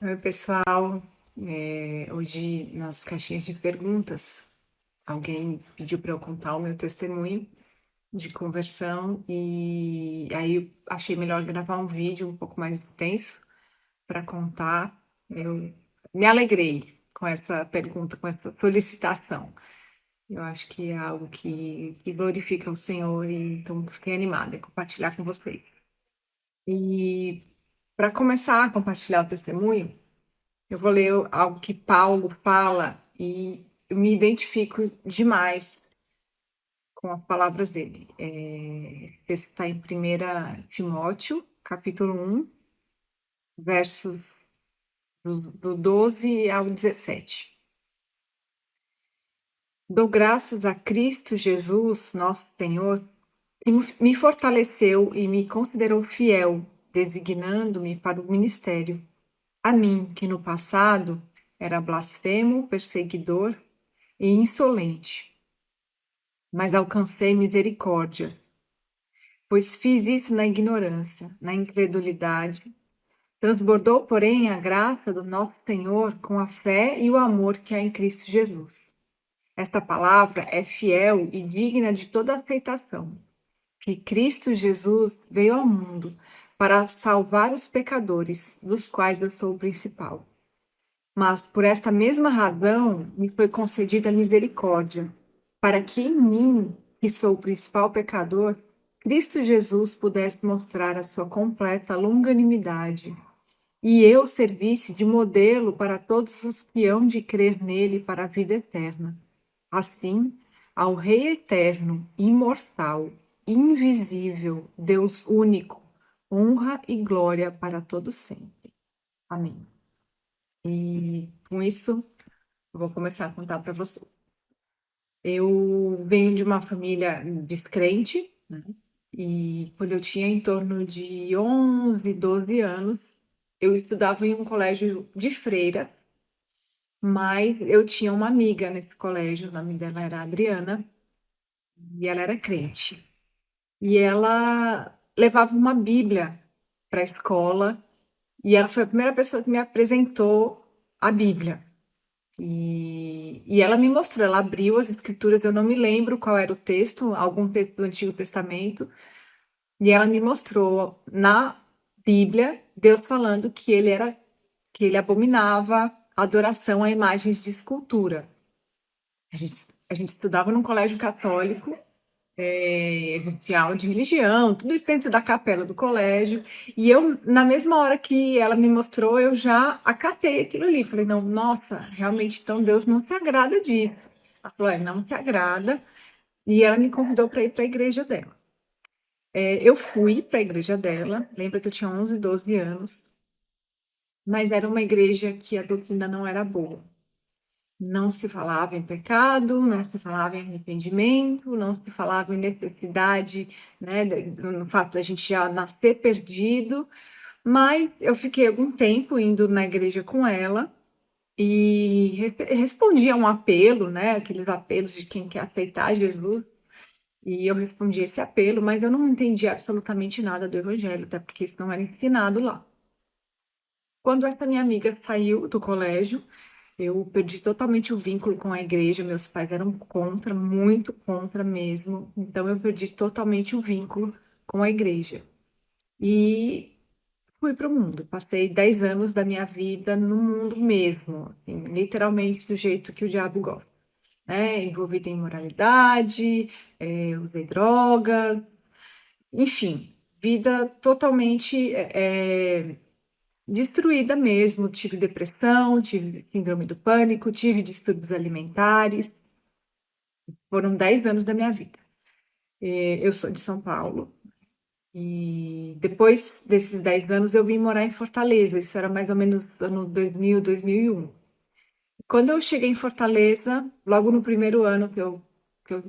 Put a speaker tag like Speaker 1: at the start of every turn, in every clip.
Speaker 1: Oi, pessoal. Hoje, nas caixinhas de perguntas, alguém pediu para eu contar o meu testemunho de conversão e aí eu achei melhor gravar um vídeo um pouco mais extenso para contar. Eu me alegrei com essa pergunta, com essa solicitação. Eu acho que é algo que glorifica o Senhor e então fiquei animada em compartilhar com vocês. E para começar a compartilhar o testemunho, eu vou ler algo que Paulo fala e eu me identifico demais com as palavras dele. Esse texto está em 1 Timóteo, capítulo 1, versos do 12 ao 17. Dou graças a Cristo Jesus, nosso Senhor, que me fortaleceu e me considerou fiel, designando-me para o ministério. A mim, que no passado era blasfemo, perseguidor e insolente, mas alcancei misericórdia, pois fiz isso na ignorância, na incredulidade. Transbordou, porém, a graça do nosso Senhor com a fé e o amor que há em Cristo Jesus. Esta palavra é fiel e digna de toda aceitação, que Cristo Jesus veio ao mundo para salvar os pecadores, dos quais eu sou o principal. Mas por esta mesma razão me foi concedida a misericórdia, para que em mim, que sou o principal pecador, Cristo Jesus pudesse mostrar a sua completa longanimidade, e eu servisse de modelo para todos os que hão de crer nele para a vida eterna. Assim, ao Rei eterno, imortal, invisível, Deus único, honra e glória para todos sempre. Amém. E com isso, eu vou começar a contar para vocês. Eu venho de uma família descrente, né? E quando eu tinha em torno de 11, 12 anos, eu estudava em um colégio de freiras, mas eu tinha uma amiga nesse colégio, o nome dela era Adriana, e ela era crente. E ela levava uma Bíblia para a escola, e ela foi a primeira pessoa que me apresentou a Bíblia. E ela me mostrou, ela abriu as escrituras, eu não me lembro qual era o texto, algum texto do Antigo Testamento, e ela me mostrou na Bíblia Deus falando que ele abominava adoração a imagens de escultura. A gente estudava num colégio católico, a gente tinha aula de religião, tudo isso dentro da capela do colégio. E eu, na mesma hora que ela me mostrou, eu já acatei aquilo ali. Falei, não, nossa, realmente, então Deus não se agrada disso. Ela falou, não se agrada. E ela me convidou para ir para a igreja dela. Eu fui para a igreja dela, lembra que eu tinha 11, 12 anos, mas era uma igreja que a doutrina não era boa. Não se falava em pecado, não se falava em arrependimento, não se falava em necessidade, né, no fato da gente já nascer perdido. Mas eu fiquei algum tempo indo na igreja com ela e respondi a um apelo, né, aqueles apelos de quem quer aceitar Jesus. E eu respondi esse apelo, mas eu não entendi absolutamente nada do evangelho, até porque isso não era ensinado lá. Quando essa minha amiga saiu do colégio, eu perdi totalmente o vínculo com a igreja. Meus pais eram contra, muito contra mesmo. Então eu perdi totalmente o vínculo com a igreja. E fui para o mundo. Passei 10 anos da minha vida no mundo mesmo, assim, literalmente do jeito que o diabo gosta, né? Envolvida em imoralidade, usei drogas, enfim, vida totalmente destruída mesmo. Tive depressão, tive síndrome do pânico, tive distúrbios alimentares. Foram 10 anos da minha vida. Eu sou de São Paulo e depois desses 10 anos eu vim morar em Fortaleza. Isso era mais ou menos ano 2000, 2001. Quando eu cheguei em Fortaleza, logo no primeiro ano que eu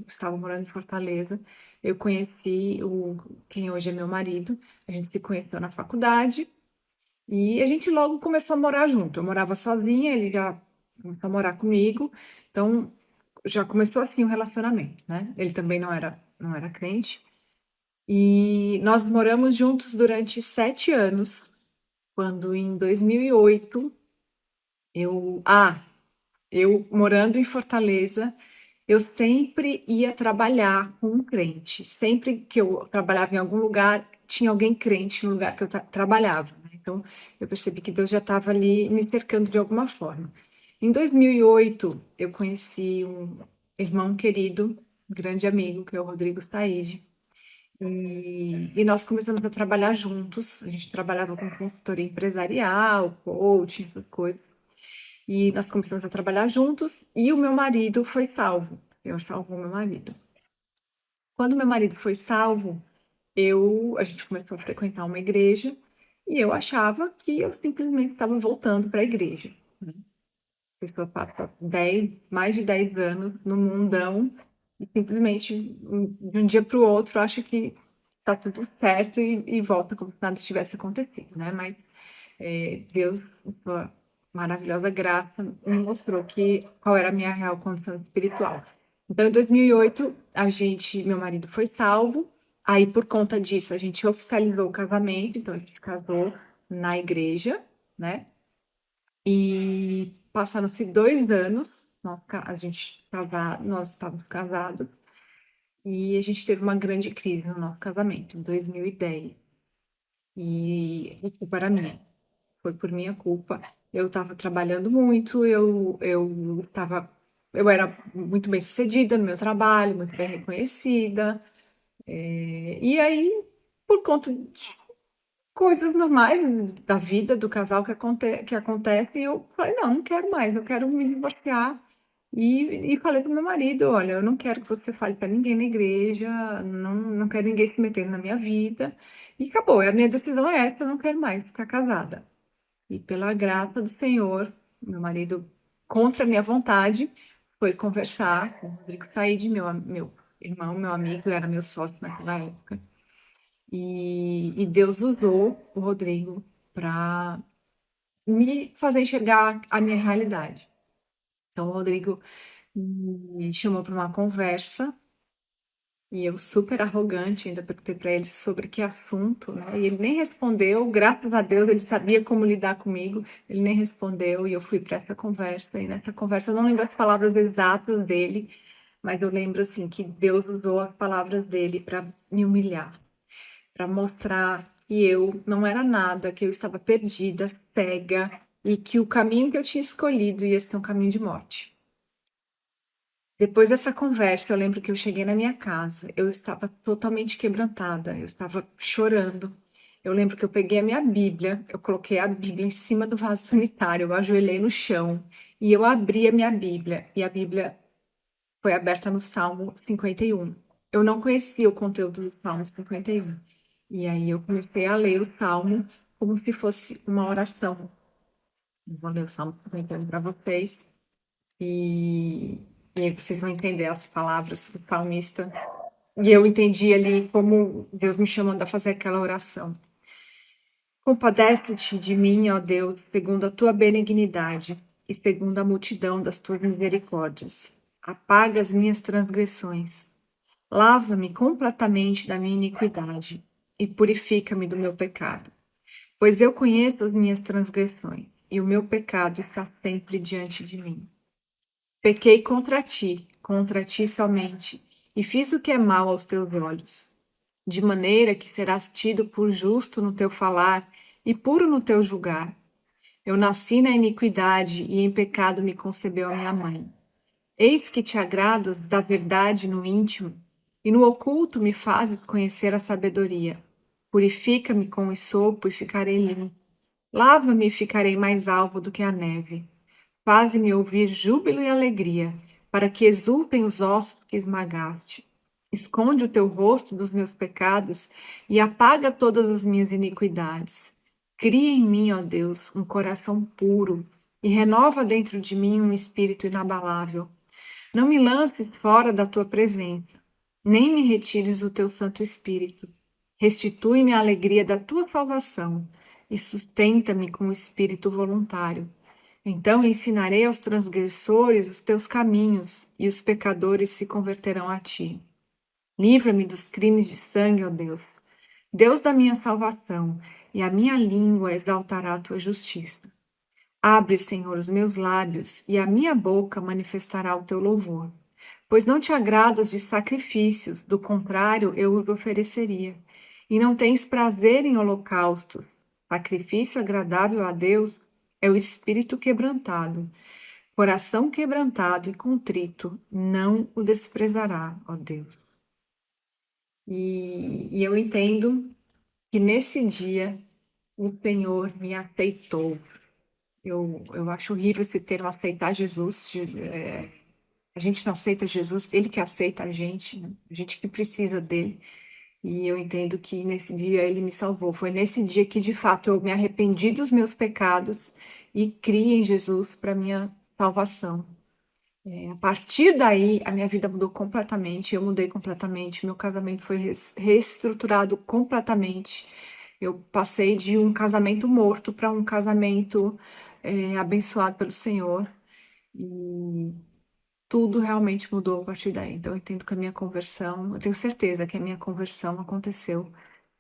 Speaker 1: estava morando em Fortaleza, eu conheci quem hoje é meu marido. A gente se conheceu na faculdade. E a gente logo começou a morar junto. Eu morava sozinha, ele já começou a morar comigo. Então, já começou assim o relacionamento, né? Ele também não era crente. E nós moramos juntos durante 7 anos, quando em 2008 Eu eu morando em Fortaleza, eu sempre ia trabalhar com um crente. Sempre que eu trabalhava em algum lugar, tinha alguém crente no lugar que eu trabalhava, né. Então, eu percebi que Deus já estava ali me cercando de alguma forma. Em 2008, eu conheci um irmão querido, um grande amigo, que é o Rodrigo Saíde, e nós começamos a trabalhar juntos. A gente trabalhava com consultoria empresarial, coaching, essas coisas. E nós começamos a trabalhar juntos e o meu marido foi salvo. Eu salvou meu marido. Quando meu marido foi salvo, a gente começou a frequentar uma igreja e eu achava que eu simplesmente estava voltando para a igreja, né. A pessoa passa mais de 10 anos no mundão e simplesmente de um dia para o outro acha que está tudo certo e volta como se nada tivesse acontecido, né? Mas Deus, em sua maravilhosa graça, me mostrou qual era a minha real condição espiritual. Então, em 2008, meu marido foi salvo. Aí, por conta disso, a gente oficializou o casamento. Então, a gente casou na igreja, né? E passaram-se 2 anos, nós estávamos casados, e a gente teve uma grande crise no nosso casamento, em 2010. E a culpa era minha. Foi por minha culpa. Eu estava trabalhando muito, eu era muito bem-sucedida no meu trabalho, muito bem reconhecida. E aí, por conta de coisas normais da vida do casal que acontecem, eu falei: "Não, não quero mais, eu quero me divorciar". E falei para o meu marido: "Olha, eu não quero que você fale para ninguém na igreja, não quero ninguém se metendo na minha vida". E acabou, a minha decisão é essa, eu não quero mais ficar casada. E pela graça do Senhor, meu marido, contra a minha vontade, foi conversar com o Rodrigo Said, meu irmão, meu amigo, era meu sócio naquela época. E Deus usou o Rodrigo para me fazer enxergar a minha realidade. Então, o Rodrigo me chamou para uma conversa e eu, super arrogante, ainda perguntei para ele sobre que assunto, né? E ele nem respondeu. Graças a Deus, ele sabia como lidar comigo. Ele nem respondeu e eu fui para essa conversa. E nessa conversa, eu não lembro as palavras exatas dele, mas eu lembro assim que Deus usou as palavras dele para me humilhar, para mostrar que eu não era nada, que eu estava perdida, cega e que o caminho que eu tinha escolhido ia ser um caminho de morte. Depois dessa conversa, eu lembro que eu cheguei na minha casa, eu estava totalmente quebrantada, eu estava chorando. Eu lembro que eu peguei a minha Bíblia, eu coloquei a Bíblia em cima do vaso sanitário, eu ajoelhei no chão e eu abri a minha Bíblia, e a Bíblia foi aberta no Salmo 51. Eu não conhecia o conteúdo do Salmo 51. E aí eu comecei a ler o Salmo como se fosse uma oração. Eu vou ler o Salmo 51 para vocês e, e aí vocês vão entender as palavras do salmista. E eu entendi ali como Deus me chamando a fazer aquela oração. Compadece-te de mim, ó Deus, segundo a tua benignidade e segundo a multidão das tuas misericórdias. Apaga as minhas transgressões. Lava-me completamente da minha iniquidade e purifica-me do meu pecado. Pois eu conheço as minhas transgressões e o meu pecado está sempre diante de mim. Pequei contra ti somente, e fiz o que é mal aos teus olhos, de maneira que serás tido por justo no teu falar e puro no teu julgar. Eu nasci na iniquidade e em pecado me concebeu a minha mãe. Eis que te agradas da verdade no íntimo, e no oculto me fazes conhecer a sabedoria. Purifica-me com o sopo e ficarei limpo. Lava-me e ficarei mais alvo do que a neve. Faze-me ouvir júbilo e alegria, para que exultem os ossos que esmagaste. Esconde o teu rosto dos meus pecados e apaga todas as minhas iniquidades. Cria em mim, ó Deus, um coração puro e renova dentro de mim um espírito inabalável. Não me lances fora da tua presença, nem me retires o teu Santo Espírito. Restitui-me a alegria da tua salvação e sustenta-me com o espírito voluntário. Então ensinarei aos transgressores os teus caminhos, e os pecadores se converterão a ti. Livra-me dos crimes de sangue, ó Deus, Deus da minha salvação, e a minha língua exaltará a tua justiça. Abre, Senhor, os meus lábios, e a minha boca manifestará o teu louvor. Pois não te agradas de sacrifícios, do contrário, eu os ofereceria. E não tens prazer em holocaustos. Sacrifício agradável a Deus é o espírito quebrantado. Coração quebrantado e contrito, não o desprezará, ó Deus. E eu entendo que nesse dia o Senhor me aceitou. Eu acho horrível esse termo aceitar Jesus. A gente não aceita Jesus, ele que aceita a gente, né? A gente que precisa dele. E eu entendo que nesse dia ele me salvou. Foi nesse dia que de fato eu me arrependi dos meus pecados e criei em Jesus para minha salvação. A partir daí, a minha vida mudou completamente, eu mudei completamente, meu casamento foi reestruturado completamente. Eu passei de um casamento morto para um casamento abençoado pelo Senhor. E tudo realmente mudou a partir daí. Então, eu entendo que a minha conversão, eu tenho certeza que a minha conversão aconteceu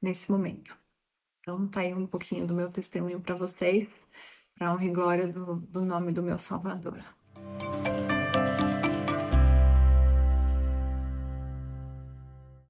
Speaker 1: nesse momento. Então, tá aí um pouquinho do meu testemunho para vocês, para honra e glória do nome do meu Salvador.